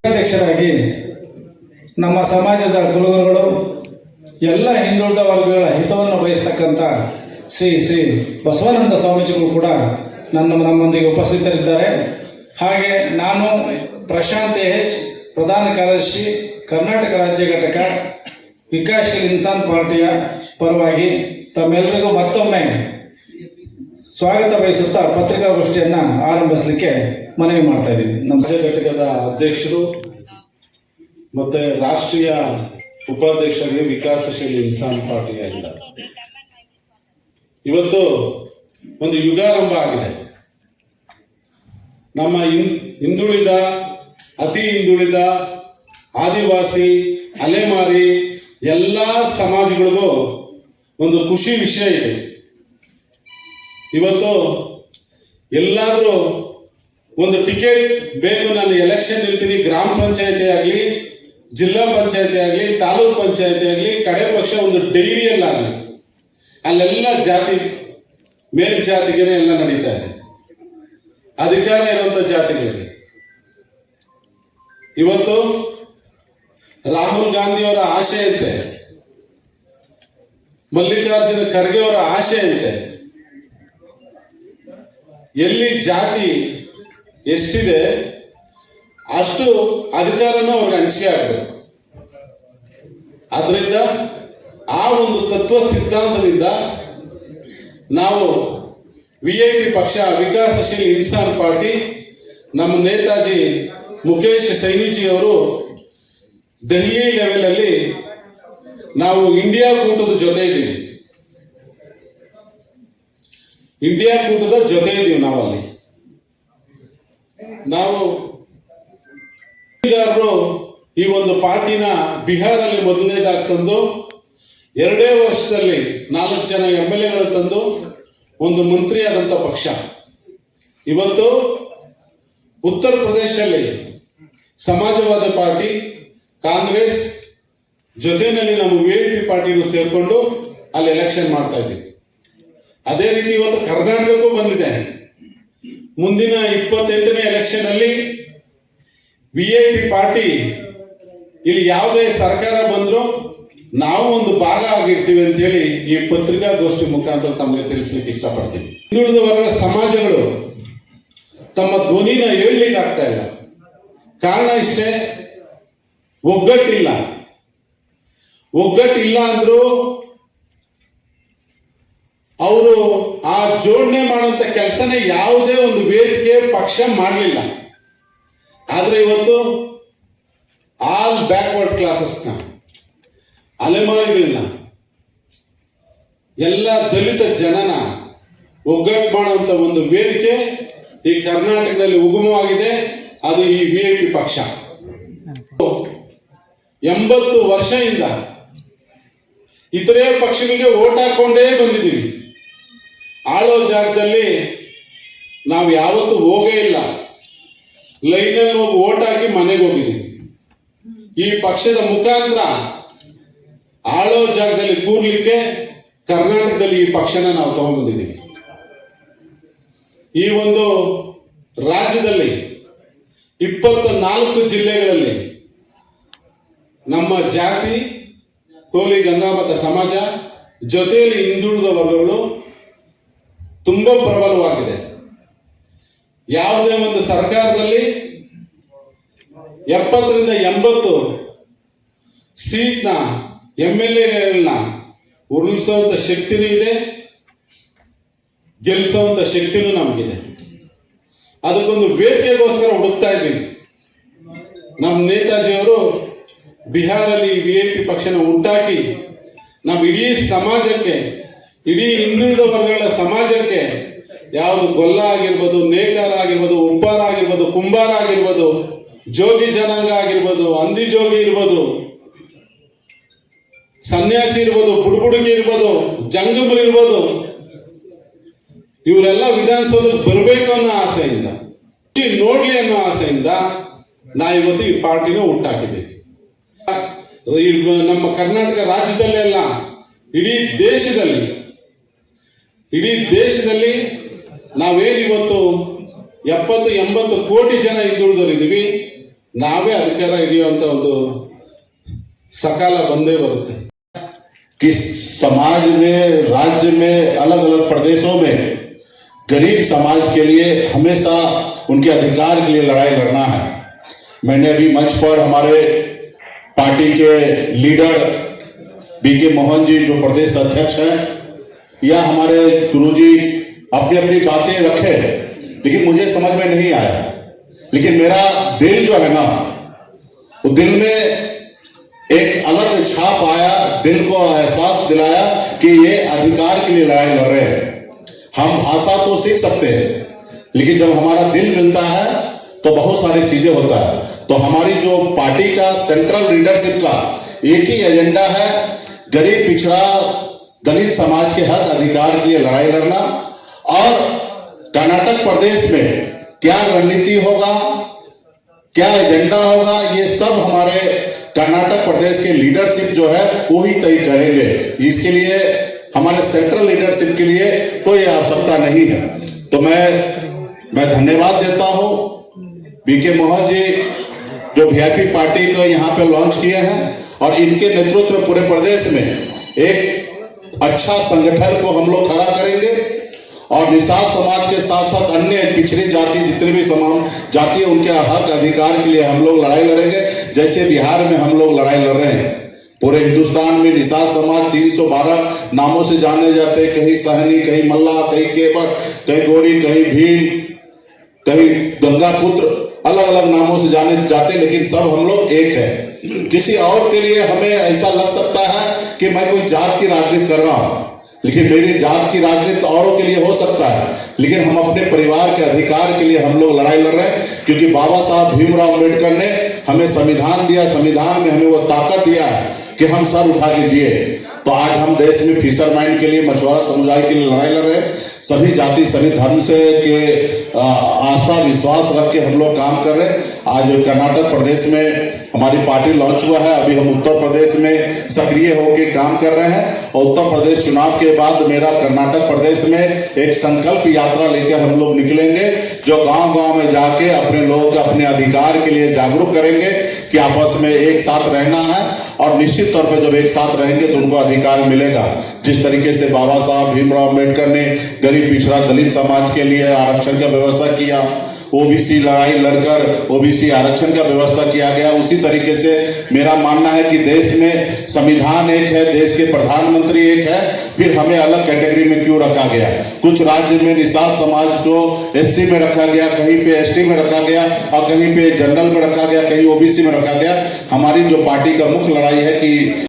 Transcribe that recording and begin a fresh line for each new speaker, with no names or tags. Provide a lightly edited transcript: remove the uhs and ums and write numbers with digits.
ಅಧ್ಯಕ್ಷರಾಗಿ ನಮ್ಮ ಸಮಾಜದ ಕುಲಗುರುಗಳು ಎಲ್ಲ ಹಿಂದುಳಿದ ವರ್ಗಗಳ ಹಿತವನ್ನು ಬಯಸತಕ್ಕಂಥ ಶ್ರೀ ಬಸವಾನಂದ ಸ್ವಾಮೀಜಿಗಳು ಕೂಡ ನಮ್ಮೊಂದಿಗೆ ಉಪಸ್ಥಿತರಿದ್ದಾರೆ. ಹಾಗೆ ನಾನು ಪ್ರಶಾಂತ್ ಎಚ್, ಪ್ರಧಾನ ಕಾರ್ಯದರ್ಶಿ, ಕರ್ನಾಟಕ ರಾಜ್ಯ ಘಟಕ, ವಿಕಾಸಶೀಲ ಇನ್ಸಾನ್ ಪಾರ್ಟಿಯ ಪರವಾಗಿ ತಮ್ಮೆಲ್ಲರಿಗೂ ಮತ್ತೊಮ್ಮೆ ಸ್ವಾಗತ ಬಯಸುತ್ತಾ ಪತ್ರಿಕಾಗೋಷ್ಠಿಯನ್ನು ಆರಂಭಿಸಲಿಕ್ಕೆ ಮನವಿ ಮಾಡ್ತಾ ಇದ್ದೀನಿ. ನಮ್ಮ
ರಾಜ್ಯ ಘಟಕದ ಅಧ್ಯಕ್ಷರು ಮತ್ತು ರಾಷ್ಟ್ರೀಯ ಉಪಾಧ್ಯಕ್ಷರಿಗೆ ವಿಕಾಸಶೀಲ ಇನ್ಸಾನ್ ಪಾರ್ಟಿಯಿಂದ ಇವತ್ತು ಒಂದು ಯುಗಾರಂಭ ಆಗಿದೆ. ನಮ್ಮ ಹಿಂದುಳಿದ, ಅತಿ ಹಿಂದುಳಿದ, ಆದಿವಾಸಿ, ಅಲೆಮಾರಿ ಎಲ್ಲ ಸಮಾಜಗಳಿಗೂ ಒಂದು ಖುಷಿ ವಿಷಯ ಇದೆ. ಇವತ್ತು ಎಲ್ಲಾದರೂ ಒಂದು ಟಿಕೆಟ್ ಬೇಕು, ನಾನು ಎಲೆಕ್ಷನ್ ನಿಲ್ತೀನಿ, ಗ್ರಾಮ ಪಂಚಾಯತಿ ಆಗಲಿ, ಜಿಲ್ಲಾ ಪಂಚಾಯತಿ ಆಗಲಿ, ತಾಲೂಕ್ ಪಂಚಾಯತಿ ಆಗಲಿ, ಕಡೆ ಪಕ್ಷ ಒಂದು ಡೈರಿಯಲ್ಲಾಗಲಿ, ಅಲ್ಲೆಲ್ಲ ಜಾತಿ ಮೇಲ್ಜಾತಿಗೆ ಎಲ್ಲ ನಡೀತಾ ಇದೆ. ಅಧಿಕಾರ ಇರುವಂಥ ಜಾತಿಗಳಿಗೆ ಇವತ್ತು ರಾಹುಲ್ ಗಾಂಧಿಯವರ ಆಶೆಯಂತೆ, ಮಲ್ಲಿಕಾರ್ಜುನ ಖರ್ಗೆ ಅವರ ಆಶೆಯಂತೆ ಎಲ್ಲಿ ಜಾತಿ ಎಷ್ಟಿದೆ ಅಷ್ಟು ಅಧಿಕಾರನೂ ಅವ್ರಿಗೆ ಹಂಚಿಕೆ ಆಗಬೇಕು. ಆದ್ರಿಂದ ಆ ಒಂದು ತತ್ವ ಸಿದ್ಧಾಂತದಿಂದ ನಾವು VIP ಪಕ್ಷ, ವಿಕಾಸಶೀಲ ಇನ್ಸಾನ್ ಪಾರ್ಟಿ, ನಮ್ಮ ನೇತಾಜಿ ಮುಖೇಶ್ ಸೈನಿಜಿ ಅವರು ದೆಹಲಿ ಲೆವೆಲಲ್ಲಿ ನಾವು ಇಂಡಿಯಾ ಕೂಟದ ಜೊತೆ ಇದ್ದೀವಿ. ಇಂಡಿಯಾ ಕೂಟದ ಜೊತೆ ಇದ್ದೀವಿ. ನಾವಲ್ಲಿ ನಾವು ಈ ಒಂದು ಪಾರ್ಟಿನ ಬಿಹಾರಲ್ಲಿ ಮೊದಲನೇದಾಗಿ ತಂದು 2 ವರ್ಷದಲ್ಲಿ 4 ಜನ MLA ತಂದು ಒಂದು ಮಂತ್ರಿ ಆದಂಥ ಪಕ್ಷ. ಇವತ್ತು ಉತ್ತರ ಪ್ರದೇಶದಲ್ಲಿ ಸಮಾಜವಾದ ಪಾರ್ಟಿ, ಕಾಂಗ್ರೆಸ್ ಜೊತೆಯಲ್ಲಿ ನಮ್ಮ VIP ಪಾರ್ಟಿನೂ ಸೇರಿಕೊಂಡು ಅಲ್ಲಿ ಎಲೆಕ್ಷನ್ ಮಾಡ್ತಾ ಇದ್ದೀವಿ. ಅದೇ ರೀತಿ ಇವತ್ತು ಕರ್ನಾಟಕಕ್ಕೂ ಬಂದಿದೆ. ಮುಂದಿನ 28ನೇ ಎಲೆಕ್ಷನ್ ಅಲ್ಲಿ VIP ಪಾರ್ಟಿ ಇಲ್ಲಿ ಯಾವುದೇ ಸರ್ಕಾರ ಬಂದರೂ ನಾವು ಒಂದು ಭಾಗ ಆಗಿರ್ತೀವಿ ಅಂತ ಹೇಳಿ ಈ ಪತ್ರಿಕಾಗೋಷ್ಠಿ ಮುಖಾಂತರ ತಮಗೆ ತಿಳಿಸ್ಲಿಕ್ಕೆ ಇಷ್ಟಪಡ್ತೀನಿ. ಹಿಂದುಳಿದ ವರ್ಗದ ಸಮಾಜಗಳು ತಮ್ಮ ಧ್ವನಿನ ಹೇಳಲಿಕ್ಕೆ ಆಗ್ತಾ ಇಲ್ಲ. ಕಾರಣ ಇಷ್ಟೇ, ಒಗ್ಗಟ್ಟಿಲ್ಲ ಅಂದ್ರೂ ಅವರು ಆ ಜೋಡಣೆ ಮಾಡುವಂತ ಕೆಲಸನೇ ಯಾವುದೇ ಒಂದು ವೇದಿಕೆ ಪಕ್ಷ ಮಾಡಲಿಲ್ಲ. ಆದ್ರೆ ಇವತ್ತು ಆಲ್ ಬ್ಯಾಕ್ವರ್ಡ್ ಕ್ಲಾಸಸ್ನ, ಅಲೆಮಾರಿಗಳನ್ನ, ಎಲ್ಲ ದಲಿತ ಜನನ ಒಗ್ಗಟ್ಟು ಮಾಡುವಂತ ಒಂದು ವೇದಿಕೆ ಈ ಕರ್ನಾಟಕದಲ್ಲಿ ಉಗಮವಾಗಿದೆ. ಅದು ಈ VIP ಪಕ್ಷ. 80 ವರ್ಷದಿಂದ ಇತರೆ ಪಕ್ಷಗಳಿಗೆ ಓಟ್ ಹಾಕೊಂಡೇ ಬಂದಿದ್ದೀವಿ. ಆಳೋ ಜಾಗದಲ್ಲಿ ನಾವು ಯಾವತ್ತೂ ಹೋಗೇ ಇಲ್ಲ. ಲೈನಲ್ಲಿ ಹೋಗಿ ಓಟ್ ಹಾಕಿ ಮನೆಗೆ ಹೋಗಿದ್ದೀವಿ. ಈ ಪಕ್ಷದ ಮುಖಾಂತರ ಆಳೋ ಜಾಗದಲ್ಲಿ ಕೂರ್ಲಿಕ್ಕೆ ಕರ್ನಾಟಕದಲ್ಲಿ ಈ ಪಕ್ಷನ ನಾವು ತಗೊಂಡ್ಬಂದಿದ್ದೀವಿ. ಈ ಒಂದು ರಾಜ್ಯದಲ್ಲಿ 24 ಜಿಲ್ಲೆಗಳಲ್ಲಿ ನಮ್ಮ ಜಾತಿ, ಕೋಲಿ ಗಂಗಾಮತ ಸಮಾಜ ಜೊತೆಯಲ್ಲಿ ಹಿಂದುಳಿದ ವರ್ಗಗಳು ತುಂಬಾ ಪ್ರಬಲವಾಗಿದೆ. ಯಾವುದೇ ಒಂದು ಸರ್ಕಾರದಲ್ಲಿ 70ರಿಂದ 80 ಸೀಟ್ನ MLAಗಳನ್ನ ಉರುಳಿಸುವಂತ ಶಕ್ತಿನೂ ಇದೆ, ಗೆಲ್ಲಿಸುವಂತ ಶಕ್ತಿನೂ ನಮಗಿದೆ. ಅದಕ್ಕೊಂದು ವೇದಿಕೆಗೋಸ್ಕರ ಹುಡುಕ್ತಾ ಇದ್ದೀವಿ. ನಮ್ಮ ನೇತಾಜಿಯವರು ಬಿಹಾರಲ್ಲಿ VIP ಪಕ್ಷನ ಉಂಟಾಕಿ ನಮ್ಮ ಇಡೀ ಸಮಾಜಕ್ಕೆ, ಇಡೀ ಹಿಂದುಳಿದ ವರ್ಗಗಳ ಸಮಾಜಕ್ಕೆ, ಯಾವುದು ಗೊಲ್ಲ ಆಗಿರ್ಬೋದು, ನೇಕಾರ ಆಗಿರ್ಬೋದು, ಉಪ್ಪಾರ ಆಗಿರ್ಬೋದು, ಕುಂಬಾರ ಆಗಿರ್ಬೋದು, ಜೋಗಿ ಜನಾಂಗ ಆಗಿರ್ಬೋದು, ಅಂದಿ ಜೋಗಿ ಇರ್ಬೋದು, ಸನ್ಯಾಸಿ ಇರ್ಬೋದು, ಬುಡುಬುಡುಕಿ ಇರ್ಬೋದು, ಜಂಗಮರು ಇರ್ಬೋದು, ಇವರೆಲ್ಲ ವಿಧಾನಸೌಧಕ್ಕೆ ಬರಬೇಕು ಅನ್ನೋ ಆಸೆಯಿಂದ, ನೋಡ್ಲಿ ಅನ್ನೋ ಆಸೆಯಿಂದ ಇವತ್ತು ಈ ಪಾರ್ಟಿನ ಹುಟ್ಟಾಕಿದ್ದೀವಿ. ನಮ್ಮ ಕರ್ನಾಟಕ ರಾಜ್ಯದಲ್ಲೆಲ್ಲ ಇಡೀ ದೇಶದಲ್ಲಿ ನಾವೇನಿವತ್ತು 70-80 ಕೋಟಿ ಜನ ಹಿಂದುಳಿದವರಿದ್ದೀವಿ. ನಾವೇ ಅಧಿಕಾರ ಹಿಡಿಯುವಂಥ ಒಂದು ಸಕಾಲ ಬಂದೇ ಬರುತ್ತೆ.
कि समाज में, राज्य में, अलग अलग प्रदेशों में गरीब समाज के लिए हमेशा उनके अधिकार के लिए लड़ाई लड़ना है। मैंने अभी मंच पर हमारे पार्टी के लीडर बीके मोहन जी जो प्रदेश अध्यक्ष हैं, या हमारे गुरुजी अपनी अपनी बातें रखे, लेकिन मुझे समझ में नहीं आया। लेकिन मेरा दिल जो है ना, वो दिल में एक अलग छाप आया, दिल को एहसास दिलाया कि ये अधिकार के लिए लड़ाई लड़ रहे हैं। हम भाषा तो सीख सकते हैं, लेकिन जब हमारा दिल मिलता है तो बहुत सारी चीजें होता है। तो हमारी जो पार्टी का सेंट्रल लीडरशिप का एक ही एजेंडा है, गरीब पिछड़ा दलित समाज के हक अधिकार के लिए लड़ाई लड़ना। और कर्नाटक प्रदेश में क्या रणनीति होगा, क्या एजेंडा होगा, ये सब हमारे कर्नाटक प्रदेश के लीडरशिप जो है वो ही तय करेंगे। इसके लिए हमारे सेंट्रल लीडरशिप के लिए कोई आवश्यकता नहीं है। तो मैं धन्यवाद देता हूं बीके मोहन जी जो वीआईपी पार्टी को यहाँ पे लॉन्च किए हैं, और इनके नेतृत्व में पूरे प्रदेश में एक अच्छा संगठन को हम लोग खड़ा करेंगे। और निषाद समाज के साथ साथ अन्य पिछड़ी जाति जितने भी समाज जाति है उनके हक अधिकार के लिए हम लोग लड़ाई लड़ेंगे। जैसे बिहार में हम लोग लड़ाई लड़ रहे हैं, पूरे हिंदुस्तान में निषाद समाज 312 नामों से जाने जाते हैं, कहीं सहनी, कहीं मल्ला, कहीं केवट, कहीं गोरी, कहीं भील, कहीं गंगा पुत्र, अलग अलग नामों से जाने जाते, लेकिन सब हम लोग एक है। किसी और के लिए हमें ऐसा लग सकता है कि मैं कोई जात की राजनीति कर रहा हूं, लेकिन मेरी जात की राजनीति औरों के लिए हो सकता है, लेकिन हम अपने परिवार के अधिकार के लिए हम लोग लड़ाई लड़ रहे हैं। क्योंकि बाबा साहब भीमराव अम्बेडकर ने हमें संविधान दिया, संविधान में हमें वो ताकत दिया है कि हम सर उठा के जिए। तो आज हम देश में फिशरमैन के लिए, मछुआरा समुदाय के लिए लड़ाई लड़ रहे हैं। सभी जाति, सभी धर्म से के आस्था विश्वास रख के हम लोग काम कर रहे हैं। आज कर्नाटक प्रदेश में हमारी पार्टी लॉन्च हुआ है, अभी हम उत्तर प्रदेश में सक्रिय होकर काम कर रहे हैं। और उत्तर प्रदेश चुनाव के बाद मेरा कर्नाटक प्रदेश में एक संकल्प यात्रा लेकर हम लोग निकलेंगे, जो गांव-गांव में जाके अपने लोगों के अपने अधिकार के लिए जागरूक करेंगे कि आपस में एक साथ रहना है। और निश्चित तौर पर जब एक साथ रहेंगे तो उनको अधिकार मिलेगा। जिस तरीके से बाबा साहब भीमराव अम्बेडकर ने गरीब पिछड़ा दलित समाज के लिए आरक्षण का व्यवस्था किया, ओबीसी लड़ाई लड़कर ओबीसी आरक्षण का व्यवस्था किया गया, उसी तरीके से मेरा मानना है कि देश में संविधान एक है, देश के प्रधानमंत्री एक है, फिर हमें अलग कैटेगरी में क्यों रखा गया। कुछ राज्य में निषाद समाज को एससी में रखा गया, कहीं पे एसटी में रखा गया, और कहीं पे जनरल में रखा गया, कहीं ओबीसी में रखा गया। हमारी जो पार्टी का मुख्य लड़ाई है कि